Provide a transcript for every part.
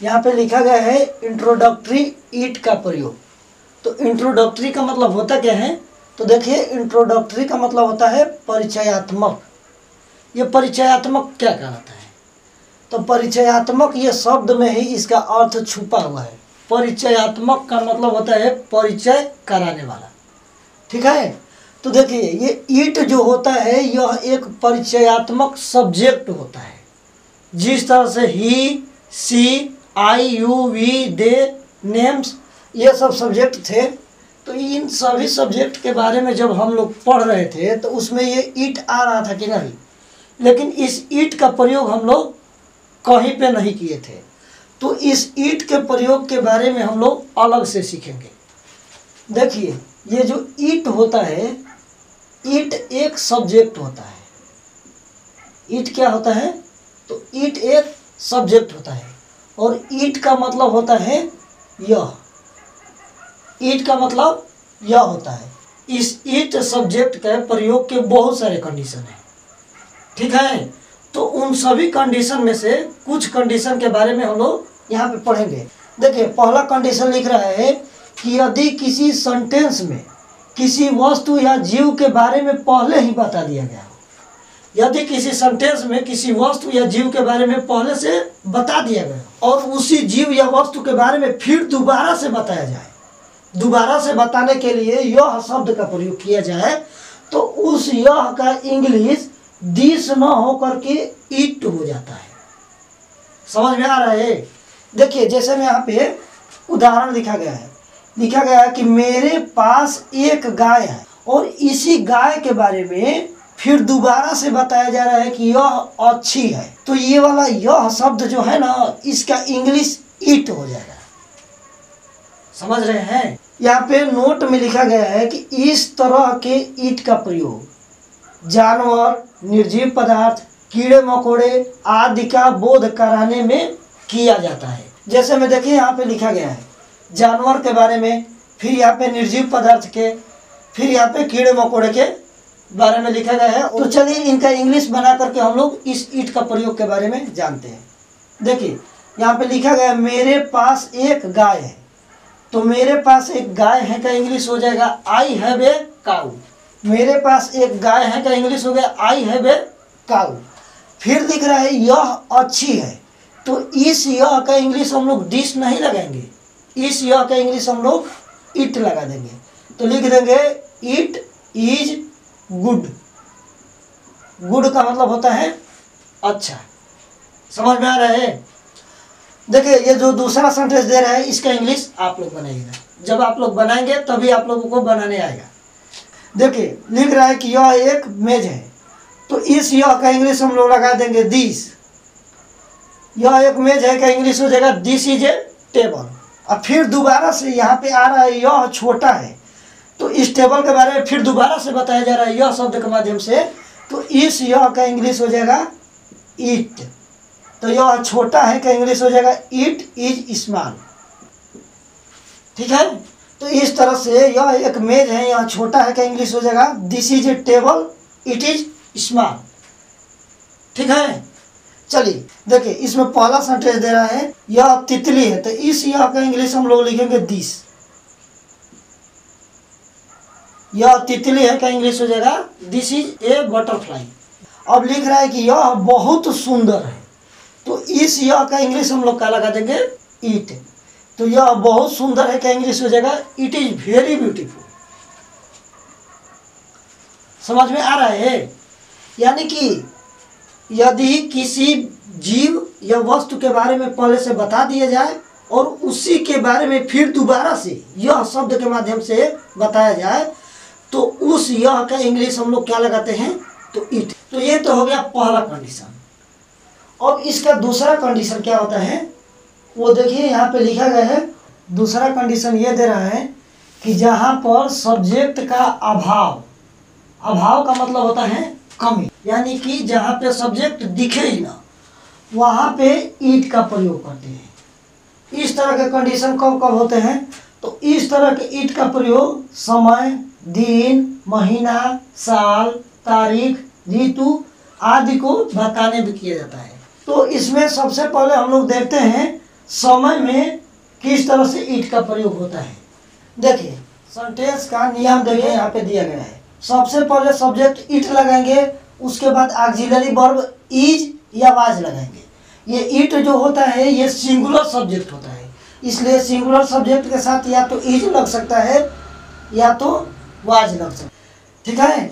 यहाँ पे लिखा गया है इंट्रोडक्टरी ईट का प्रयोग। तो इंट्रोडक्टरी का मतलब होता क्या है? तो देखिए, इंट्रोडक्टरी का मतलब होता है परिचयात्मक। ये परिचयात्मक क्या कहलाता है? तो परिचयात्मक ये शब्द में ही इसका अर्थ छुपा हुआ है। परिचयात्मक का मतलब होता है परिचय कराने वाला। ठीक है। तो देखिए, ये ईट जो होता है यह एक परिचयात्मक सब्जेक्ट होता है। जिस तरह से ही, सी, आई, यू, वी, दे, नेम्स ये सब सब्जेक्ट थे, तो इन सभी सब्जेक्ट के बारे में जब हम लोग पढ़ रहे थे तो उसमें ये ईट आ रहा था कि नहीं। लेकिन इस ईट का प्रयोग हम लोग कहीं पे नहीं किए थे। तो इस ईट के प्रयोग के बारे में हम लोग अलग से सीखेंगे। देखिए, ये जो ईट होता है, ईट एक सब्जेक्ट होता है। ईट क्या होता है? तो ईट एक सब्जेक्ट होता है और ईट का मतलब होता है यह। ईट का मतलब यह होता है। इस ईट सब्जेक्ट के प्रयोग के बहुत सारे कंडीशन हैं। ठीक है। तो उन सभी कंडीशन में से कुछ कंडीशन के बारे में हम लोग यहाँ पे पढ़ेंगे। देखिए, पहला कंडीशन लिख रहा है कि यदि किसी सेंटेंस में किसी वस्तु या जीव के बारे में पहले ही बता दिया गया हो, यदि किसी सेंटेंस में किसी वस्तु या जीव के बारे में पहले से बता दिया गया और उसी जीव या वस्तु के बारे में फिर दोबारा से बताया जाए, दोबारा से बताने के लिए यह शब्द का प्रयोग किया जाए, तो उस यह का इंग्लिश दिस न होकर के इट हो जाता है। समझ में आ रहा है? देखिए, जैसे में यहाँ पे उदाहरण लिखा गया है कि मेरे पास एक गाय है और इसी गाय के बारे में फिर दोबारा से बताया जा रहा है कि यह अच्छी है। तो ये वाला यह शब्द जो है ना, इसका इंग्लिश इट हो जाएगा। समझ रहे हैं? यहाँ पे नोट में लिखा गया है कि इस तरह के इट का प्रयोग जानवर, निर्जीव पदार्थ, कीड़े मकोड़े आदि का बोध कराने में किया जाता है। जैसे में देखिए, यहाँ पे लिखा गया है जानवर के बारे में, फिर यहाँ पे निर्जीव पदार्थ के, फिर यहाँ पे कीड़े मकोड़े के बारे में लिखा गया है। तो चलिए इनका इंग्लिश बना करके हम लोग इस ईट का प्रयोग के बारे में जानते हैं। देखिए, यहाँ पे लिखा गया है मेरे पास एक गाय है। तो मेरे पास एक गाय है का इंग्लिश हो जाएगा आई हैव ए काऊ। मेरे पास एक गाय है का इंग्लिश हो गया आई हैव ए काऊ। फिर लिख रहा है यह अच्छी है। तो इस यह का इंग्लिश हम लोग डिश नहीं लगाएंगे, इस यह का इंग्लिश हम लोग इट लगा देंगे। तो लिख देंगे इट इज गुड। गुड का मतलब होता है अच्छा। समझ में आ रहा है? देखिए, ये जो दूसरा सेंटेंस दे रहा है इसका इंग्लिश आप लोग बनाइएगा। जब आप लोग बनाएंगे तभी आप लोगों को बनाने आएगा। देखिए, लिख रहा है कि यह एक मेज है। तो इस यह का इंग्लिश हम लोग लगा देंगे दिस। यह एक मेज है का इंग्लिश हो जाएगा दिस इज ए टेबल। और फिर दोबारा से यहाँ पे आ रहा है यह छोटा है। तो इस टेबल के बारे में फिर दोबारा से बताया जा रहा है यह शब्द के माध्यम से। तो इस यह का इंग्लिश हो जाएगा इट। तो यह छोटा है का इंग्लिश हो जाएगा इट इज स्मॉल। ठीक है। तो इस तरह से यह एक मेज है, यह छोटा है का इंग्लिश हो जाएगा this is a table it is small. ठीक है। चलिए देखिए, इसमें पहला सेंटेंस दे रहा है यह तितली है। तो इस यह का इंग्लिश हम लोग लिखेंगे दिस। यह तितली है का इंग्लिश हो जाएगा दिस इज ए बटरफ्लाई। अब लिख रहा है कि यह बहुत सुंदर है। तो इस यह का इंग्लिश हम लोग क्या लगा देंगे इट। तो यह बहुत सुंदर है का इंग्लिश हो जाएगा इट इज वेरी ब्यूटीफुल। समझ में आ रहा है? यानी कि यदि किसी जीव या वस्तु के बारे में पहले से बता दिया जाए और उसी के बारे में फिर दोबारा से यह शब्द के माध्यम से बताया जाए, तो उस यह का इंग्लिश हम लोग क्या लगाते हैं? तो इट। तो ये तो हो गया पहला कंडीशन। अब इसका दूसरा कंडीशन क्या होता है वो देखिए, यहाँ पे लिखा गया है। दूसरा कंडीशन ये दे रहा है कि जहाँ पर सब्जेक्ट का अभाव, अभाव का मतलब होता है कमी, यानी कि जहाँ पे सब्जेक्ट दिखे ही ना वहाँ पे ईट का प्रयोग करते हैं। इस तरह के कंडीशन कब कब होते हैं? तो इस तरह के ईट का प्रयोग समय, दिन, महीना, साल, तारीख, ऋतु आदि को बताने में किया जाता है। तो इसमें सबसे पहले हम लोग देखते हैं समय में किस तरह से ईट का प्रयोग होता है। देखिए सेंटेंस का नियम देखिए यहाँ पे दिया गया है। सबसे पहले सब्जेक्ट ईट लगाएंगे, उसके बाद ऑक्सिलरी वर्ब इज या वाज लगाएंगे। ये ईट जो होता है ये सिंगुलर सब्जेक्ट होता है, इसलिए सिंगुलर सब्जेक्ट के साथ या तो इज लग सकता है या तो वाज लग सकता है, ठीक है।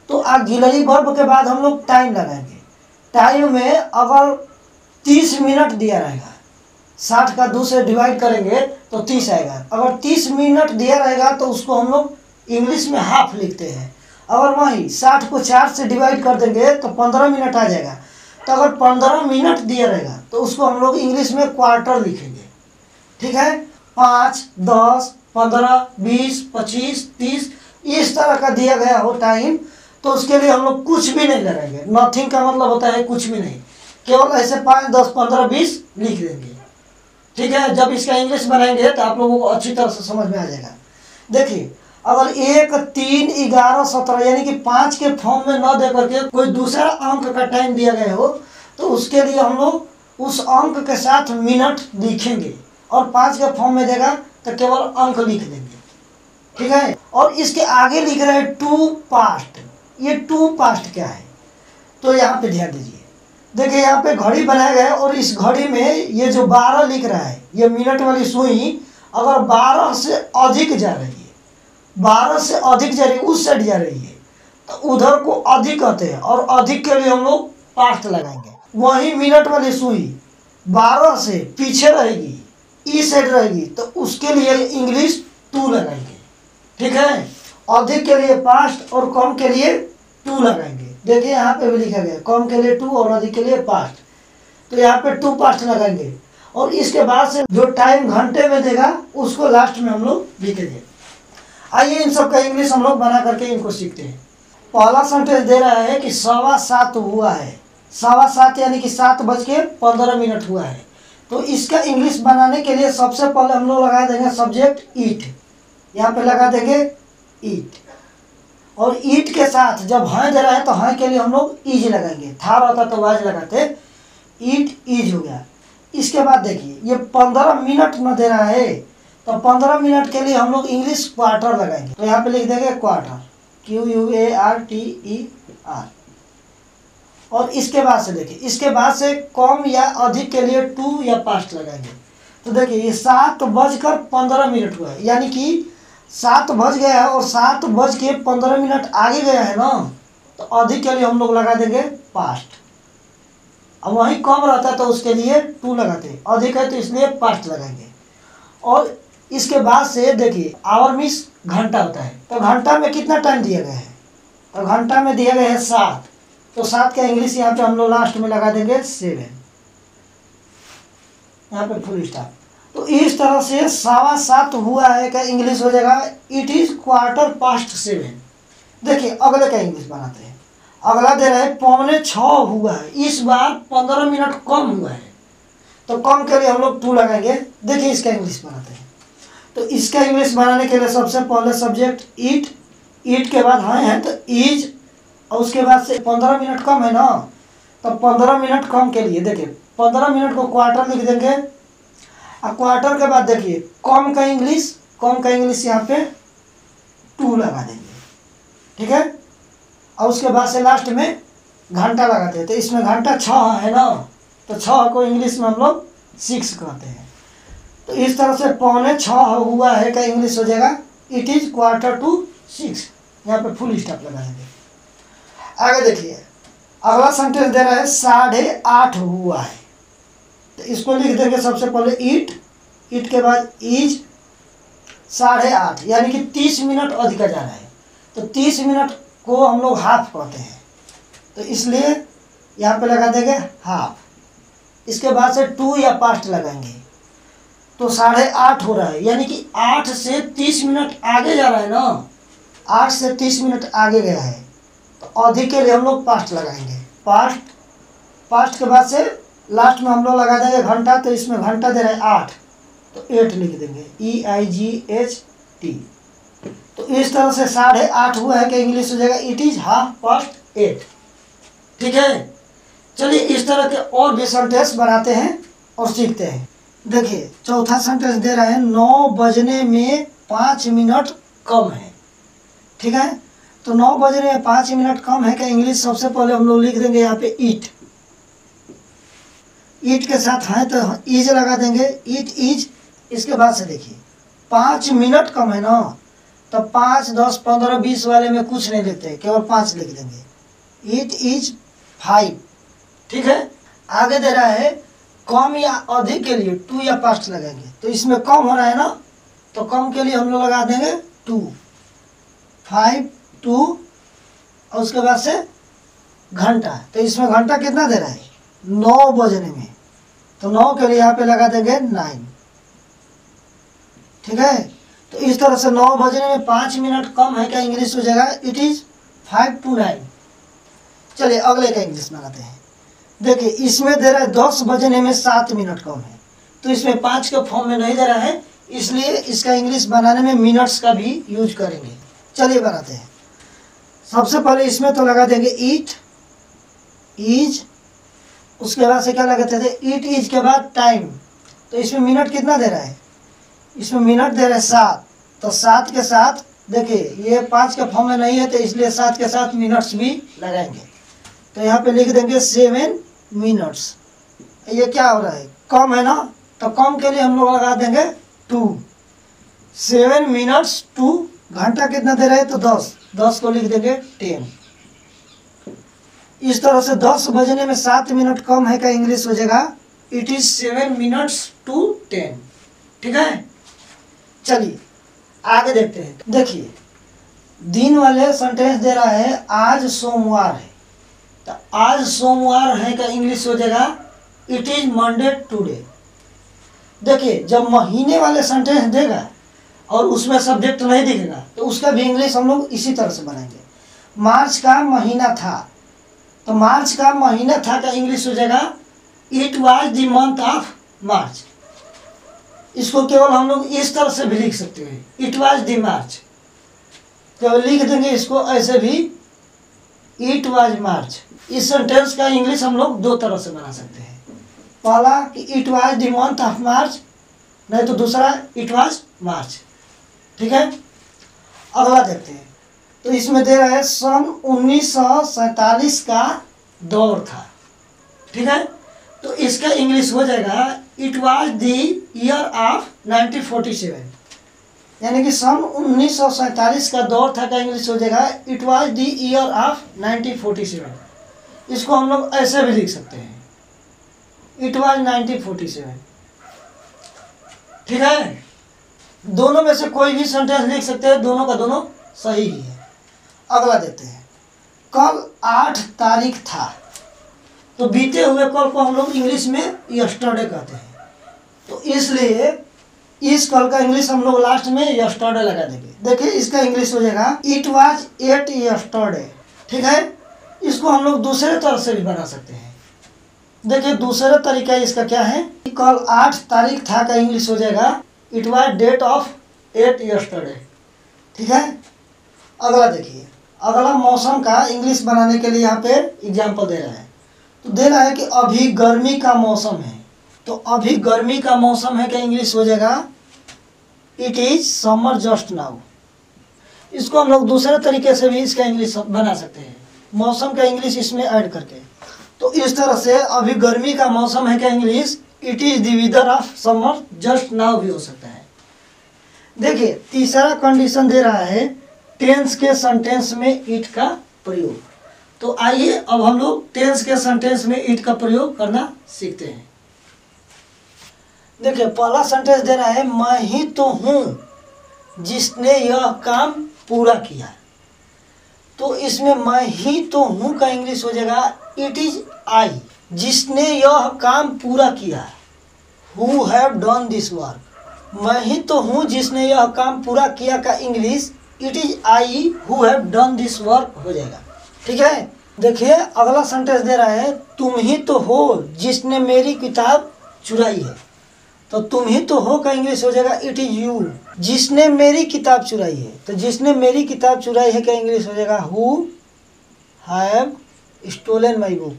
तो ऑक्सिलरी वर्ब के बाद हम लोग टाइम लगाएंगे। टाइम में अगर 30 मिनट दिया रहेगा, 60 का 2 से डिवाइड करेंगे तो 30 आएगा। अगर 30 मिनट दिया रहेगा तो उसको हम लोग इंग्लिश में हाफ लिखते हैं। अगर वही 60 को 4 से डिवाइड कर देंगे तो 15 मिनट आ जाएगा। तो अगर 15 मिनट दिया रहेगा तो उसको हम लोग इंग्लिश में क्वार्टर लिखेंगे, ठीक है। 5, 10, 15, 20, 25, 30 इस तरह का दिया गया हो टाइम, तो उसके लिए हम लोग कुछ भी नहीं लगाएंगे। नथिंग का मतलब होता है कुछ भी नहीं, केवल ऐसे 5, 10, 15, 20 लिख देंगे, ठीक है। जब इसका इंग्लिश बनाएंगे तो आप लोगों को अच्छी तरह से समझ में आ जाएगा। देखिए अगर 1, 3, 11, 17 यानी कि 5 के फॉर्म में न दे करके कोई दूसरा अंक का टाइम दिया गया हो तो उसके लिए हम लोग उस अंक के साथ मिनट लिखेंगे, और 5 के फॉर्म में देगा तो केवल अंक लिख देंगे, ठीक है। और इसके आगे लिख रहे हैं टू पास्ट। ये टू पास्ट क्या है तो यहाँ पे ध्यान दीजिए। देखिए यहाँ पे घड़ी बनाया गया है और इस घड़ी में ये जो 12 लिख रहा है, ये मिनट वाली सुई अगर 12 से अधिक जा रही है, 12 से अधिक जा रही है, उस साइड जा रही है, तो उधर को अधिक कहते हैं, और अधिक के लिए हम लोग पास्ट लगाएंगे। वही मिनट वाली सुई 12 से पीछे रहेगी, इस साइड रहेगी, तो उसके लिए इंग्लिश टू लगाएंगे, ठीक है। अधिक के लिए पास्ट और कम के लिए टू लगाएंगे। देखिए यहाँ पे भी लिखा गया कम के लिए टू और अधिक के लिए पास्ट, तो यहाँ पे टू पास्ट लगाएंगे। और इसके बाद से जो टाइम घंटे में देगा उसको लास्ट में हम लोग लिखेंगे। आइए इन सब का इंग्लिश हम लोग बना करके इनको सीखते हैं। पहला सेंटेंस दे रहा है कि 7:15 हुआ है। 7:15 यानी कि 7:15 हुआ है। तो इसका इंग्लिश बनाने के लिए सबसे पहले हम लोग लगा देंगे सब्जेक्ट ईट, यहाँ पे लगा देंगे ईट, और ईट के साथ जब हैं दे रहा है तो हैं के लिए हम लोग इज लगाएंगे। था रहता तो वाज लगाते, ईट इज हो गया। इसके बाद देखिए ये 15 मिनट न दे रहा है, तो 15 मिनट के लिए हम लोग इंग्लिश क्वार्टर लगाएंगे। तो यहाँ पे लिख देंगे क्वार्टर, QUARTER। और इसके बाद से देखिए, इसके बाद से कम या अधिक के लिए टू या पास्ट लगाएंगे। तो देखिए ये 7:15 हुआ है, यानी कि 7 बज गया है और 7:15 आगे गया है ना, तो अधिक के लिए हम लोग लगा देंगे पास्ट। अब वहीं कम रहता है तो उसके लिए टू लगाते हैं, अधिक है तो इसलिए पास्ट लगाएंगे। और इसके बाद से देखिए आवर मीन्स घंटा होता है, तो घंटा में कितना टाइम दिया गया है, तो घंटा में दिया गया है 7, तो 7 का इंग्लिश यहाँ पे हम लोग लास्ट में लगा देंगे 7, यहाँ पे फुल स्टॉप। तो इस तरह से 7:15 हुआ है का इंग्लिश हो जाएगा इट इज 7:15। देखिए अगले का इंग्लिश बनाते हैं। अगला दे रहा है 5:45 हुआ है, इस बार 15 मिनट कम हुआ है, तो कम के लिए हम लोग टू लगाएंगे। देखिए इसका इंग्लिश बनाते हैं। तो इसका इंग्लिश बनाने के लिए सबसे पहले सब्जेक्ट ईट, ईट के बाद हैं तो इज, और उसके बाद से 15 मिनट कम है ना, तो 15 मिनट कम के लिए देखिए 15 मिनट को क्वार्टर लिख देंगे। और क्वार्टर के बाद देखिए कम का इंग्लिश यहाँ पे टू लगा देंगे, ठीक है। और उसके बाद से लास्ट में घंटा लगाते हैं, तो इसमें घंटा 6 है ना, तो 6 को इंग्लिश में हम लोग 6 कहते हैं। तो इस तरह से 5:45 हुआ है का इंग्लिश हो जाएगा इट इज 5:45। यहाँ पे फुल स्टॉप लगा देंगे। आगे देखिए अगला सेंटेंस दे रहा है 8:30 हुआ है, तो इसको लिख देंगे सबसे पहले ईट, ईट के बाद इज 8:30 यानी कि 30 मिनट अधिक जा रहा है, तो 30 मिनट को हम लोग हाफ कहते हैं, तो इसलिए यहाँ पे लगा देंगे हाफ। इसके बाद से टू या पास्ट लगाएंगे, तो 8:30 हो रहा है, यानी कि 8 से 30 मिनट आगे जा रहा है ना, 8 से 30 मिनट आगे गया है, तो अधिक के लिए हम लोग पास्ट लगाएंगे। पास्ट के बाद से लास्ट में हम लोग लगा देंगे घंटा, तो इसमें घंटा दे रहे हैं 8, तो 8 लिख देंगे EIGHT। तो इस तरह से 8:30 हुआ है कि इंग्लिश हो जाएगा इट इज 8:30, ठीक है। चलिए इस तरह के और भी सेंटेंस बनाते हैं और सीखते हैं। देखिए चौथा सेंटेंस दे रहा है 9 बजने में 5 मिनट कम है। ठीक है, तो 9 बजने में 5 मिनट कम है का इंग्लिश सबसे पहले हम लोग लिख देंगे यहाँ पे ईट। ईट के साथ है तो ईज लगा देंगे, ईट ईज। इसके बाद से देखिए 5 मिनट कम है ना, तो 5, 10, 15, 20 वाले में कुछ नहीं लिखते, केवल 5 लिख देंगे। Eat is 5। ठीक है, आगे दे रहा है कम या अधिक के लिए टू या पास्ट लगाएंगे, तो इसमें कम हो रहा है ना, तो कम के लिए हम लोग लगा देंगे 2, 5, 2 और उसके बाद से घंटा, तो इसमें घंटा कितना दे रहा है 9 बजने में, तो 9 के लिए यहाँ पे लगा देंगे 9। ठीक है, तो इस तरह से 9 बजने में 5 मिनट कम है, क्या इंग्लिश हो जाएगा इट इज 5 to 9। चलिए अगले का इंग्लिश बनाते हैं। देखिए इसमें दे रहा है 10 बजने में 7 मिनट कम है, तो इसमें 5 के फॉर्म में नहीं दे रहा है, इसलिए इसका इंग्लिश बनाने में मिनट्स का भी यूज करेंगे। चलिए बनाते हैं। सबसे पहले इसमें तो लगा देंगे ईट इज, उसके बाद से क्या लगाते थे ईट इज के बाद टाइम, तो इसमें मिनट कितना दे रहा है, इसमें मिनट दे रहा है 7, तो 7 के साथ देखिए ये 5 के फॉर्म में नहीं है, तो इसलिए 7 के साथ मिनट्स भी लगाएंगे, तो यहाँ पे लिख देंगे 7 मिनट्स। ये क्या हो रहा है कम है ना, तो कम के लिए हम लोग लगा देंगे 2, 7 मिनट्स 2। घंटा कितना दे रहा है तो 10 को लिख देंगे 10। इस तरह से 10 बजने में 7 मिनट कम है का इंग्लिश हो जाएगा इट इज 7 मिनट्स to 10। ठीक है, चलिए आगे देखते हैं। देखिए दिन वाले सेंटेंस दे रहा है आज सोमवार है, तो आज सोमवार है का इंग्लिश हो जाएगा इट इज मंडे टुडे। देखिए जब महीने वाले सेंटेंस देगा और उसमें सब्जेक्ट नहीं दिखेगा, तो उसका भी इंग्लिश हम लोग इसी तरह से बनाएंगे। मार्च का महीना था, तो मार्च का महीना था का इंग्लिश हो जाएगा it was the month of March. इसको केवल हम लोग इस तरह से भी लिख सकते हैं, इट वाज द मार्च, केवल लिख देंगे इसको ऐसे भी इट वाज मार्च। इस सेंटेंस का इंग्लिश हम लोग 2 तरह से बना सकते हैं, पहला कि it was the month of March, नहीं तो दूसरा इट वाज मार्च। ठीक है, अगला देखते हैं। तो इसमें दे रहा है सन 1947 का दौर था। ठीक है, तो इसका इंग्लिश हो जाएगा it was the year of 1947, यानी कि सन 1947 का दौर था का इंग्लिश हो जाएगा it was the year of 1947। इसको हम लोग ऐसे भी लिख सकते हैं इट वाज 1947। ठीक है, दोनों में से कोई भी सेंटेंस लिख सकते हैं, दोनों का दोनों सही ही है। अगला देते हैं। कल 8 तारीख था, तो बीते हुए कल को हम लोग इंग्लिश में यस्टरडे कहते हैं, तो इसलिए इस कल का इंग्लिश हम लोग लास्ट में यस्टरडे लगा देंगे। देखिए इसका इंग्लिश हो जाएगा इट वाज 8 यस्टरडे। ठीक है, इसको हम लोग दूसरे तरह से भी बना सकते हैं। देखिए दूसरा तरीका इसका क्या है, कल 8 तारीख था का इंग्लिश हो जाएगा it was date of 8 yesterday. ठीक है, अगला देखिए। अगला मौसम का इंग्लिश बनाने के लिए यहाँ पे एग्जाम्पल दे रहा है, तो दे रहा है कि अभी गर्मी का मौसम है, तो अभी गर्मी का मौसम है का इंग्लिश हो जाएगा it is summer just now. इसको हम लोग दूसरे तरीके से भी इसका इंग्लिश बना सकते हैं, मौसम का इंग्लिश इसमें ऐड करके। तो इस तरह से अभी गर्मी का मौसम है का English it is the weather of summer just now भी हो सकता है। देखिए तीसरा कंडीशन दे रहा है टेंस के सेंटेंस में इट का प्रयोग। तो आइए अब हम लोग टेंस के सेंटेंस में इट का प्रयोग करना सीखते हैं। देखिए पहला सेंटेंस दे रहा है मैं ही तो हूँ जिसने यह काम पूरा किया, तो इसमें मैं ही तो हूँ का इंग्लिश हो जाएगा इट इज आई। जिसने यह काम पूरा किया, who have done this work. मैं ही तो हूँ जिसने यह काम पूरा किया का English it is I who have done this work हो जाएगा। ठीक है, देखिए अगला सेंटेंस दे रहा है तुम ही तो हो जिसने मेरी किताब चुराई है, तो तुम ही तो हो का इंग्लिश हो जाएगा इट इज यू। जिसने मेरी किताब चुराई है, तो जिसने मेरी किताब चुराई है का इंग्लिश हो जाएगा who have stolen my book.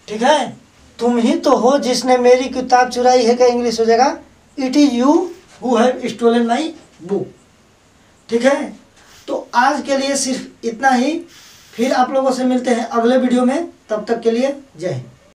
ठीक है, तुम ही तो हो जिसने मेरी किताब चुराई है, क्या इंग्लिश हो जाएगा? It is you who have stolen my book. ठीक है, तो आज के लिए सिर्फ इतना ही। फिर आप लोगों से मिलते हैं अगले वीडियो में, तब तक के लिए जय हिंद।